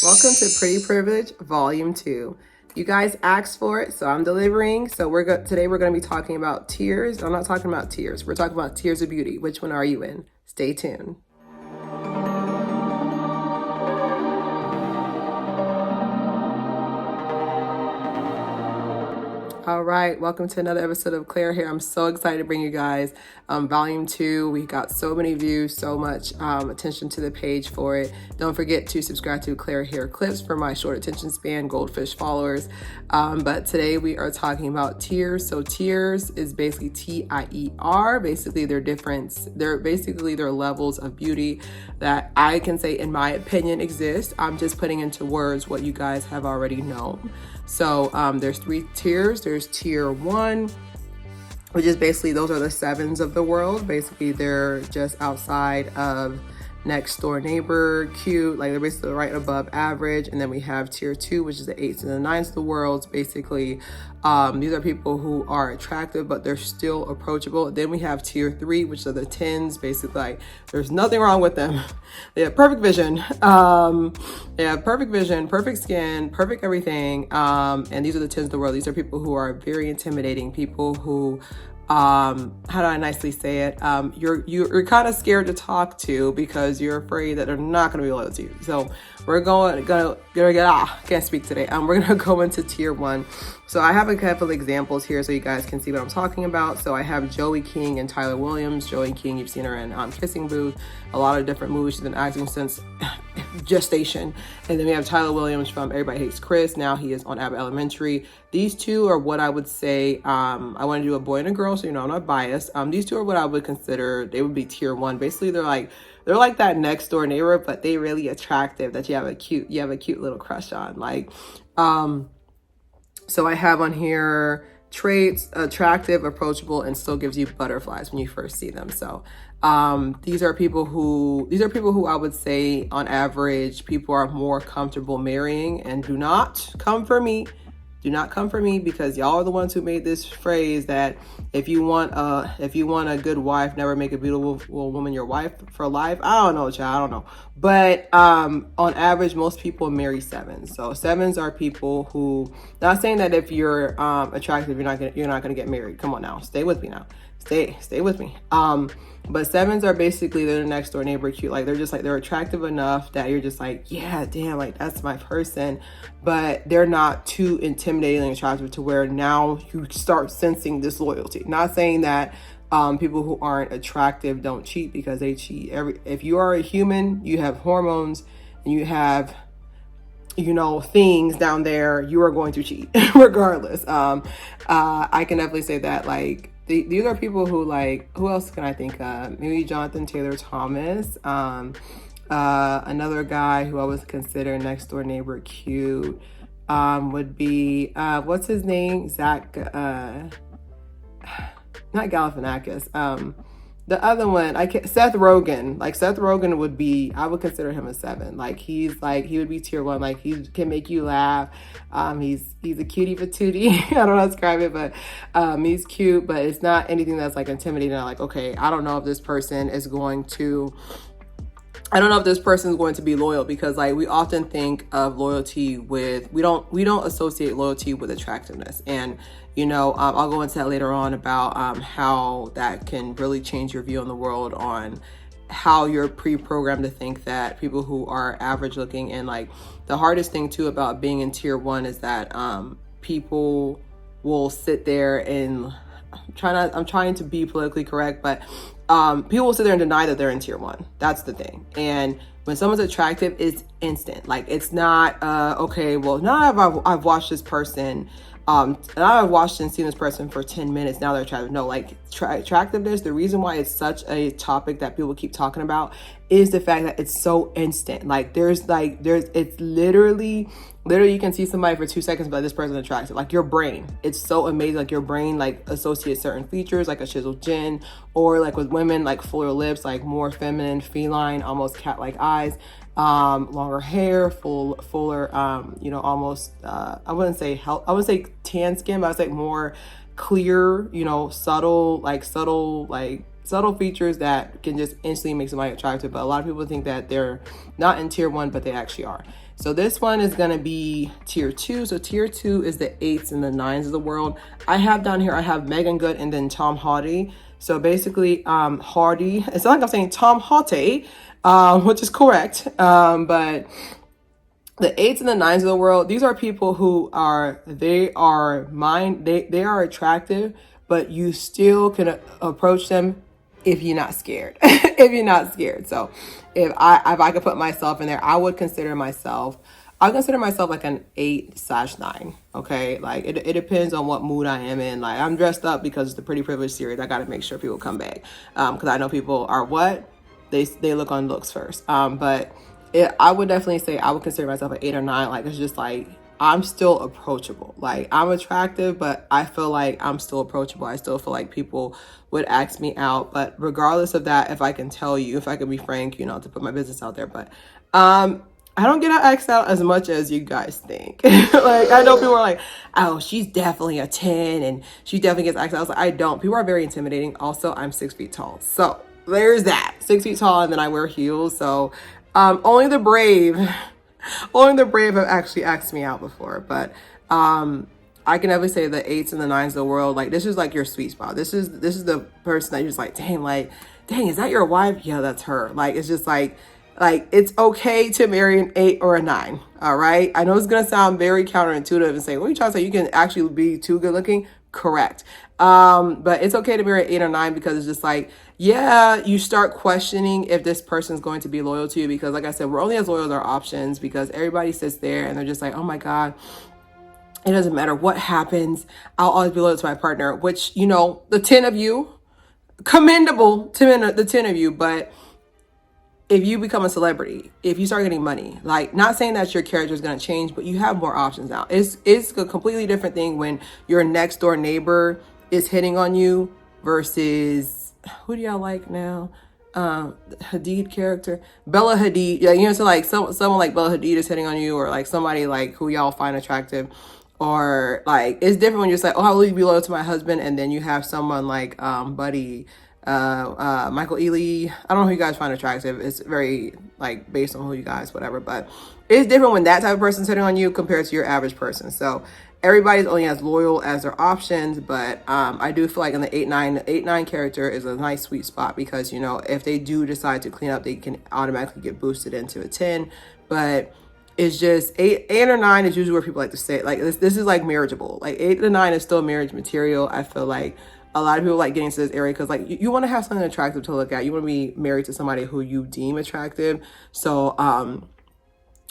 Welcome to Pretty Privilege Volume 2. You guys asked for it, so I'm delivering. So today we're going to be talking about tears. I'm not talking about tears. We're talking about tears of beauty. Which one are you in? Stay tuned. All right, welcome to another episode of Claire Haire. I'm so excited to bring you guys volume 2. We got so many views, so much attention to the page for it. Don't forget to subscribe to ClaireHaireClips for my short attention span goldfish followers. But today we are talking about tears. So tears is basically T-I-E-R. Basically their difference. They're levels of beauty that I can say, in my opinion, exist. I'm just putting into words what you guys have already known. So there's 3 tiers. There's tier 1, which is basically, those are the 7s of the world. Basically, they're just outside of next door neighbor, cute, like they're basically right above average. And then we have tier 2, which is the 8s and the 9s of the world. Basically, these are people who are attractive, but they're still approachable. Then we have tier 3, which are the 10s. Basically, like, there's nothing wrong with them. They have perfect vision. They have perfect vision, perfect skin, perfect everything. And these are the 10s of the world. These are people who are very intimidating, people who, how do I nicely say it? You're kind of scared to talk to because you're afraid that they're not going to be loyal to you. So we're can't speak today. We're gonna go into tier 1. So I have a couple of examples here so you guys can see what I'm talking about. So I have Joey King and Tyler Williams. Joey King, you've seen her in Kissing Booth, a lot of different movies. She's been acting since gestation. And then we have Tyler Williams from Everybody Hates Chris. Now he is on Abbott Elementary. These two are what I would say, I want to do a boy and a girl, so you know I'm not biased. These two are what I would consider, they would be tier 1. Basically, they're like that next door neighbor, but they really attractive that you have a cute little crush on. Like, so I have on here traits: attractive, approachable, and still gives you butterflies when you first see them. So these are people who I would say on average people are more comfortable marrying. And do not come for me. Do not come for me, because y'all are the ones who made this phrase that if you want a good wife, never make a beautiful woman your wife for life. I don't know, child. I don't know. But on average, most people marry 7s. So 7s are people who, not saying that if you're attractive, you're not gonna get married. Come on now, stay with me now. Stay with me. But 7s are basically, they're the next door neighbor cute. Like, they're attractive enough that you're just like, yeah, damn, like that's my person. But they're not too intimidating attractive to where now you start sensing disloyalty. Not saying that people who aren't attractive don't cheat, because they cheat. If you are a human, you have hormones and you have, you know, things down there, you are going to cheat regardless. I can definitely say that. Like, these are people who, like, who else can I think of? Maybe Jonathan Taylor Thomas. Another guy who I would consider next door neighbor cute would be, what's his name? Zach, not Galifianakis. The other one, Seth Rogen. Like, Seth Rogen would be, I would consider him a 7. Like, he would be tier 1. Like, he can make you laugh. He's a cutie patootie. I don't know how to describe it, but he's cute, but it's not anything that's like intimidating. Like, okay, I don't know if this person is going to be loyal, because like we often think of loyalty with, we don't associate loyalty with attractiveness. And you know, I'll go into that later on about how that can really change your view on the world, on how you're pre-programmed to think that people who are average looking. And like, the hardest thing too about being in tier 1 is that people will sit there and, I'm trying to be politically correct, but people will sit there and deny that they're in tier 1. That's the thing. And when someone's attractive, it's instant. Like, it's not, okay, well, now I've watched this person, and I've watched and seen this person for 10 minutes, now they're attractive. No, like, attractiveness, the reason why it's such a topic that people keep talking about is the fact that it's so instant. Like, it's literally you can see somebody for 2 seconds, but this person's attractive. Like, your brain, it's so amazing. Like, your brain, like, associates certain features, like a chiseled chin, or like with women, like fuller lips, like more feminine, feline, almost cat-like eyes, longer hair, fuller, you know, almost, I wouldn't say tan skin, but I would say more clear, you know, subtle, like subtle features that can just instantly make somebody attractive. But a lot of people think that they're not in tier 1, but they actually are. So this one is going to be tier 2. So tier 2 is the 8s and the 9s of the world. I have down here, I have Megan Good and then Tom Hardy. So basically, Hardy, it's not like I'm saying Tom Hardy, which is correct. But the 8s and the 9s of the world, these are people who are, they are attractive, but you still can approach them if you're not scared. If you're not scared. So if I could put myself in there, I'd consider myself like an 8/9. Okay. Like it depends on what mood I am in. Like I'm dressed up because it's the Pretty Privilege series. I got to make sure people come back. Cause I know people are they look on looks first. But I would definitely say I would consider myself an 8 or 9. Like it's just like, I'm still approachable. Like I'm attractive, but I feel like I'm still approachable. I still feel like people would ask me out. But regardless of that, if I can tell you, if I can be frank, to put my business out there, but I don't get asked out as much as you guys think. Like I know people are like, oh, she's definitely a 10 and she definitely gets asked out. I was like, I don't. People are very intimidating. Also, I'm 6 feet tall. So there's that. 6 feet tall, and then I wear heels. So only the brave have actually asked me out before. But I can definitely say the 8s and the 9s of the world, like this is like your sweet spot. This is the person that you're just like, dang, is that your wife? Yeah, that's her. Like it's just like it's okay to marry an 8 or a 9. All right. I know it's gonna sound very counterintuitive and say, what are you trying to say? You can actually be too good looking. Correct. But it's okay to marry an 8 or 9 because it's just like, yeah, you start questioning if this person's going to be loyal to you, because like I said, we're only as loyal as our options, because everybody sits there and they're just like, oh my God, it doesn't matter what happens, I'll always be loyal to my partner, which, the 10 of you, commendable to the 10 of you. But if you become a celebrity, if you start getting money, like not saying that your character is going to change, but you have more options now. It's a completely different thing when your next door neighbor is hitting on you versus, who do y'all like now? Hadid character, Bella Hadid. Yeah, so like someone like Bella Hadid is hitting on you, or like somebody like who y'all find attractive. Or like it's different when you're just like, oh, I'll be loyal to my husband, and then you have someone like Buddy, Michael Ealy. I don't know who you guys find attractive. It's very like based on who you guys, whatever. But it's different when that type of person's hitting on you compared to your average person. So everybody's only as loyal as their options. But I do feel like in the 8/9 character is a nice sweet spot, because if they do decide to clean up, they can automatically get boosted into a 10. But it's just 8 or 9 is usually where people like to say, like this is like marriageable. Like 8 to 9 is still marriage material. I feel like a lot of people like getting into this area because like you want to have something attractive to look at. You want to be married to somebody who you deem attractive. So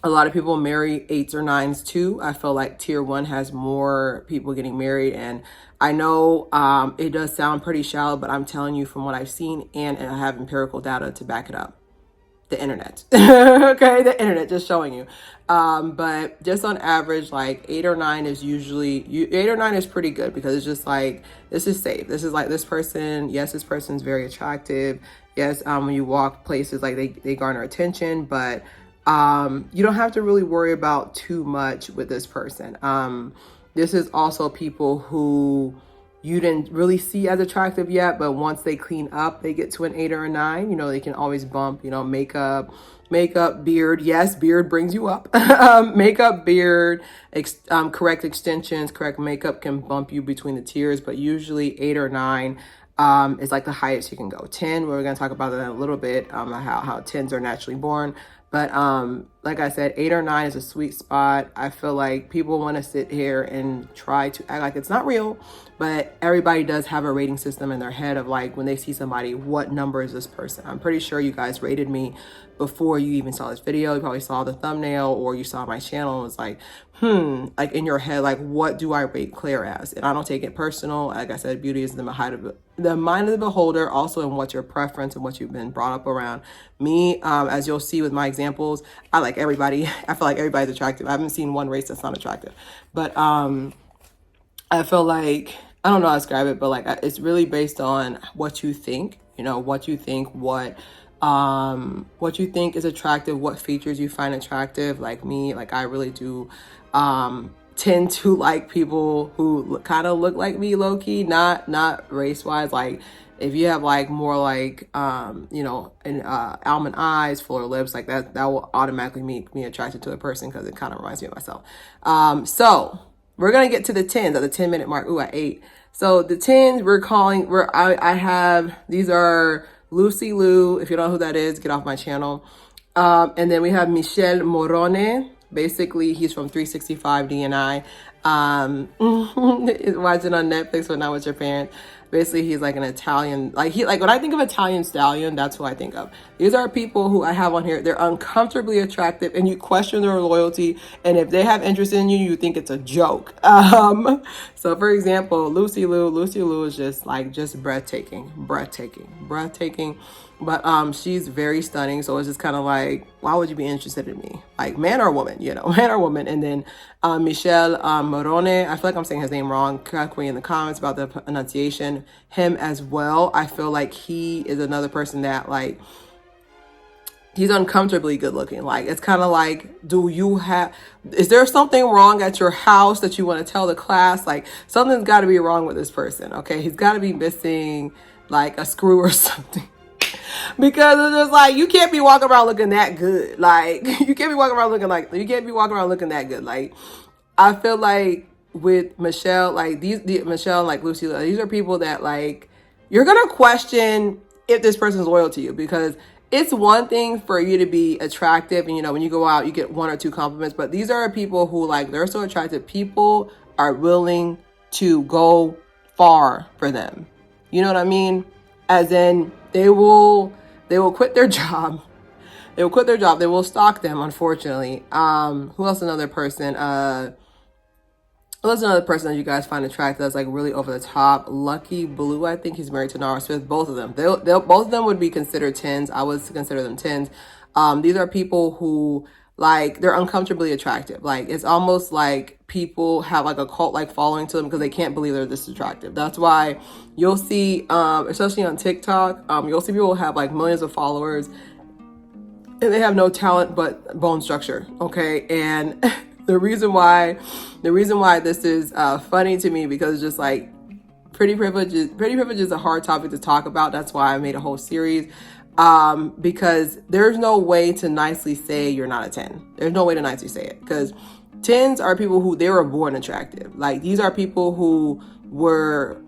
a lot of people marry 8s or 9s too. I feel like tier 1 has more people getting married, and I know it does sound pretty shallow, but I'm telling you from what I've seen, and I have empirical data to back it up. The internet. Okay, the internet just showing you. But just on average, like 8 or 9 is usually 8 or 9 is pretty good, because it's just like, this is safe. This is like this person, yes, this person's very attractive. Yes, when you walk places, like they garner attention, but you don't have to really worry about too much with this person. This is also people who you didn't really see as attractive yet, but once they clean up, they get to an 8 or a 9. They can always bump, makeup, beard. Yes, beard brings you up. Makeup, beard, correct extensions, correct makeup can bump you between the tiers, but usually 8 or 9 is like the highest you can go. 10, we're going to talk about that in a little bit, how 10s are naturally born. But like I said, 8 or 9 is a sweet spot. I feel like people want to sit here and try to act like it's not real, but everybody does have a rating system in their head of like, when they see somebody, what number is this person? I'm pretty sure you guys rated me before you even saw this video. You probably saw the thumbnail, or you saw my channel and was like, like in your head, like, what do I rate Claire as? And I don't take it personal. Like I said, beauty is the mind of the beholder, also in what's your preference and what you've been brought up around. Me, as you'll see with my examples, I like everybody. I feel like everybody's attractive. I haven't seen one race that's not attractive. But I feel like, I don't know how to describe it, but like it's really based on what you think, what you think, what you think is attractive, what features you find attractive. Like me, like I really do tend to like people who kind of look like me, low-key, not race-wise. Like If you have like more like, you know, almond eyes, fuller lips, like that will automatically make me attracted to a person because it kind of reminds me of myself. So we're going to get to the 10s at the 10-minute mark. Ooh, at 8. So the 10s I have, these are Lucy Lou. If you don't know who that is, get off my channel. And then we have Michel Morone. Basically, he's from 365 DNI. Watching on Netflix when I was your parent. Basically, he's like an Italian, like when I think of Italian stallion, that's who I think of. These are people who I have on here. They're uncomfortably attractive and you question their loyalty. And if they have interest in you, you think it's a joke. So for example, Lucy Lou is just breathtaking. But she's very stunning. So it's just kind of like, why would you be interested in me? Like man or woman, you know, man or woman. And then Michel Morone, I feel like I'm saying his name wrong. Correct me in the comments about the pronunciation. Him as well. I feel like he is another person that like, he's uncomfortably good looking. Like, it's kind of like, is there something wrong at your house that you want to tell the class? Like, something's got to be wrong with this person, okay? He's got to be missing, like, a screw or something. Because it's just like, you can't be walking around looking that good. Like, you can't be walking around looking that good. Like, I feel like with Michelle, like, Michelle, like, Lucy, these are people that, like, you're going to question if this person's loyal to you, because it's one thing for you to be attractive and, you know, when you go out, you get 1 or 2 compliments, but these are people who, like, they're so attractive. People are willing to go far for them. You know what I mean? As in, they will quit their job. They will quit their job. They will stalk them, unfortunately. Who else? Another person that you guys find attractive that's like really over the top. Lucky Blue, I think he's married to Nara Smith. Both of them. Both of them would be considered 10s. I would consider them 10s. These are people who, like, they're uncomfortably attractive. Like, it's almost like people have like a cult-like following to them because they can't believe they're this attractive. That's why you'll see, especially on TikTok, you'll see people have like millions of followers and they have no talent but bone structure, okay? And the reason why this is funny to me, because it's just like pretty privilege is a hard topic to talk about. That's why I made a whole series. Because there's no way to nicely say you're not a 10. There's no way to nicely say it, because 10s are people who they were born attractive. Like, these are people who were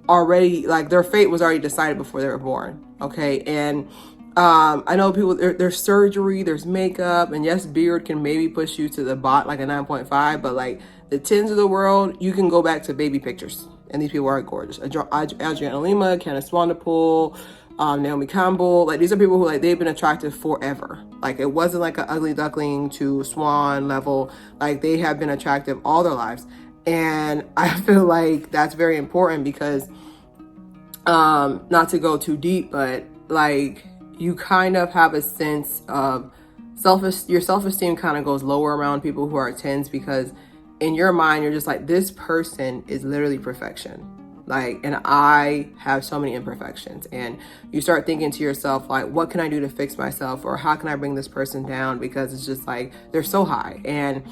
already, like, their fate was already decided before they were born. Okay. And I know people, there's surgery, there's makeup, and yes, beard can maybe push you to the bot, like a 9.5, but like the 10s of the world, you can go back to baby pictures and these people are gorgeous. Adriana Lima, Candice Swanepoel, Naomi Campbell, like, these are people who, like, they've been attractive forever. Like, it wasn't like an ugly duckling to swan level. Like, they have been attractive all their lives. And I feel like that's very important because, not to go too deep, but like, you kind of have a sense of your self-esteem kind of goes lower around people who are 10s, because in your mind, you're just like, this person is literally perfection. Like, and I have so many imperfections, and you start thinking to yourself, like, what can I do to fix myself? Or how can I bring this person down? Because it's just like, they're so high. And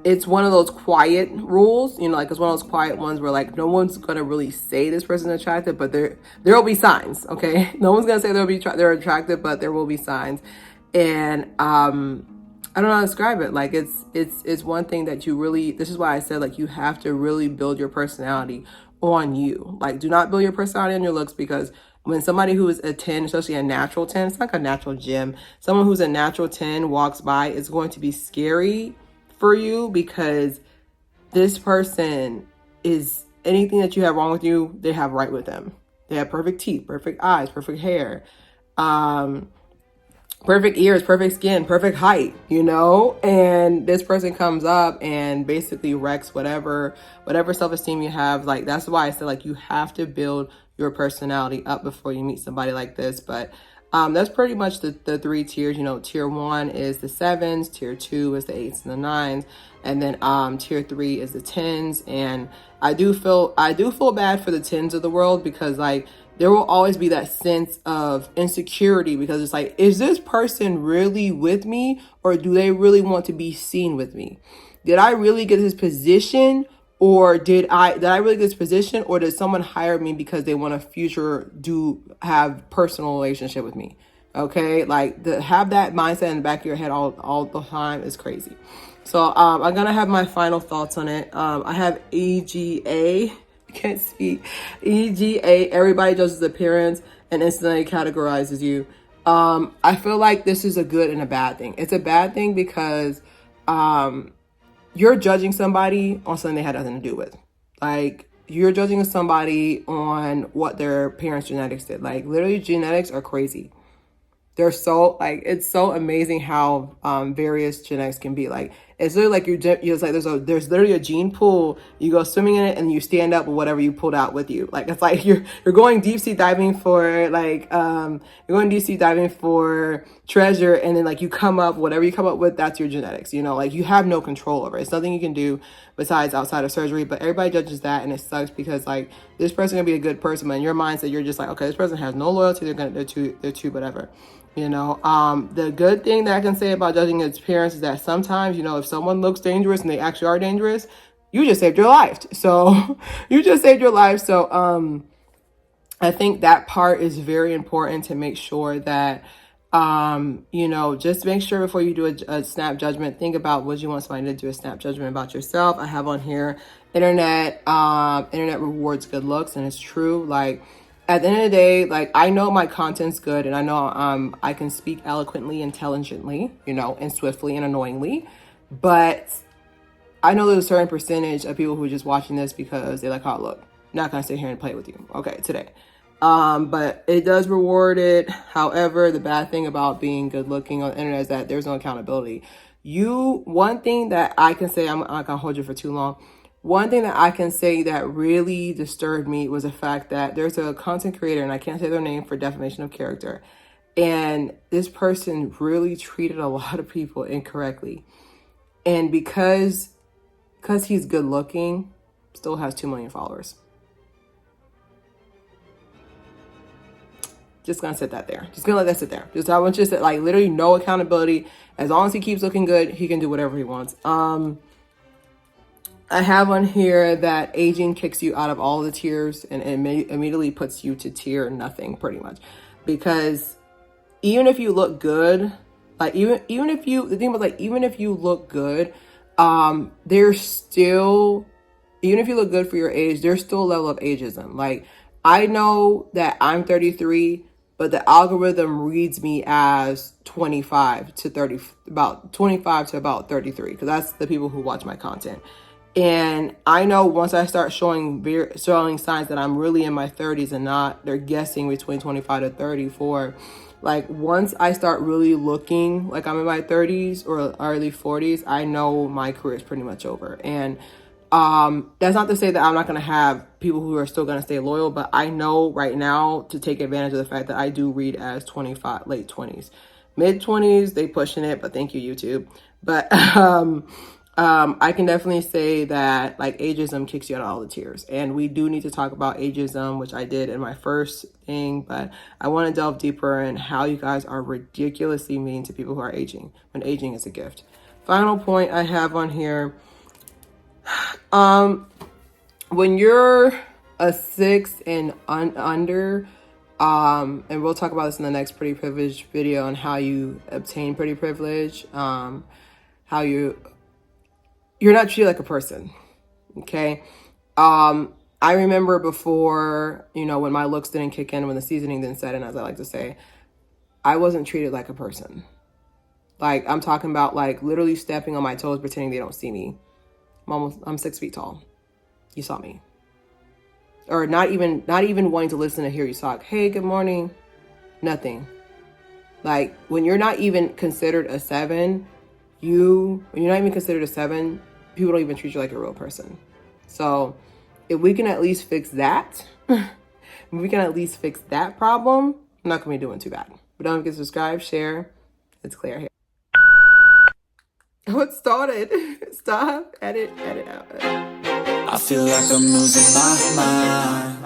it's one of those quiet rules, you know, like, it's one of those quiet ones where, like, no one's going to really say this person's attractive, but there will be signs. Okay. No one's going to say they're attractive, but there will be signs. And, I don't know how to describe it. Like, it's one thing that you really, this is why I said, like, you have to really build your personality on you. Like, do not build your personality on your looks, because when somebody who is a 10, especially a natural 10, it's like a natural gem. Someone who's a natural 10 walks by, it's going to be scary for you, because this person is, anything that you have wrong with you, they have right with them. They have perfect teeth, perfect eyes, perfect hair, perfect ears, perfect skin, perfect height, you know? And this person comes up and basically wrecks whatever self-esteem you have. Like, that's why I said, like, you have to build your personality up before you meet somebody like this. But that's pretty much the 3 tiers. You know, tier 1 is the 7s, tier 2 is the 8s and the 9s, and then tier 3 is the 10s. And I do feel bad for the 10s of the world, because, like, there will always be that sense of insecurity, because it's like, is this person really with me, or do they really want to be seen with me? Did I really get this position, Or did I really get this position, or did someone hire me because they want to have personal relationship with me? Okay, like have that mindset in the back of your head all the time is crazy. So I'm gonna have my final thoughts on it. I have EGA. Can't speak. EGA. Everybody judges appearance and instantly categorizes you. I feel like this is a good and a bad thing. It's a bad thing because you're judging somebody on something they had nothing to do with. Like, you're judging somebody on what their parents' genetics did. Like, literally, genetics are crazy. They're so, like, it's so amazing how various genetics can be. Like, it's literally like you're like there's literally a gene pool. You go swimming in it and you stand up with whatever you pulled out with you. Like, it's like you're going deep sea diving for treasure, and then like you come up, whatever you come up with, that's your genetics. You know, like you have no control over it. It's nothing you can do besides outside of surgery. But everybody judges that, and it sucks because like this person gonna be a good person, but in your mindset you're just like, okay, this person has no loyalty. They're too whatever. You know, the good thing that I can say about judging its appearance is that sometimes, you know, if someone looks dangerous and they actually are dangerous, you just saved your life. So you just saved your life. So I think that part is very important to make sure that, you know, just make sure before you do a snap judgment, think about what you want somebody to do a snap judgment about yourself. I have on here, internet rewards good looks, and it's true. Like, at the end of the day, like, I know my content's good, and I know I can speak eloquently, intelligently, you know, and swiftly and annoyingly, but I know there's a certain percentage of people who are just watching this because they like how I look. I'm not gonna sit here and play with you, okay, today. But it does reward it. However, the bad thing about being good looking on the internet is that there's no accountability. One thing that I can say, I'm not gonna hold you for too long. One thing that I can say that really disturbed me was the fact that there's a content creator, and I can't say their name for defamation of character, and this person really treated a lot of people incorrectly. And because he's good looking, still has 2 million followers. Just gonna sit that there. Just gonna let that sit there. I want you to say, like, literally no accountability. As long as he keeps looking good, he can do whatever he wants. I have on here that aging kicks you out of all the tiers and immediately puts you to tier nothing, pretty much. Because even if you look good, like even if you look good, there's still, even if you look good for your age, there's still a level of ageism. Like, I know that I'm 33, but the algorithm reads me as 25 to 30, about 25 to about 33, because that's the people who watch my content. And I know once I start showing signs that I'm really in my 30s and not, they're guessing between 25 to 34. Like, once I start really looking like I'm in my 30s or early 40s, I know my career is pretty much over. And that's not to say that I'm not going to have people who are still going to stay loyal, but I know right now to take advantage of the fact that I do read as 25, late 20s. Mid 20s, they pushing it, but thank you, YouTube. But I can definitely say that, like, ageism kicks you out of all the tiers. And we do need to talk about ageism, which I did in my first thing, but I want to delve deeper in how you guys are ridiculously mean to people who are aging, when aging is a gift. Final point I have on here. When you're a 6 and under, and we'll talk about this in the next pretty privilege video on how you obtain pretty privilege, how you're not treated like a person. Okay. I remember before, you know, when my looks didn't kick in, when the seasoning didn't set in, as I like to say, I wasn't treated like a person. Like, I'm talking about, like, literally stepping on my toes, pretending they don't see me. I'm 6 feet tall. You saw me. Or not even wanting to listen to hear you talk. Hey, good morning. Nothing. Like, when you're not even considered a 7, when you're not even considered a 7, people don't even treat you like a real person. So if we can at least fix that, problem, I'm not gonna be doing too bad. But don't forget to subscribe, share. It's Claire Haire. Oh, it started. Stop. Edit out. I feel like I'm losing my mind.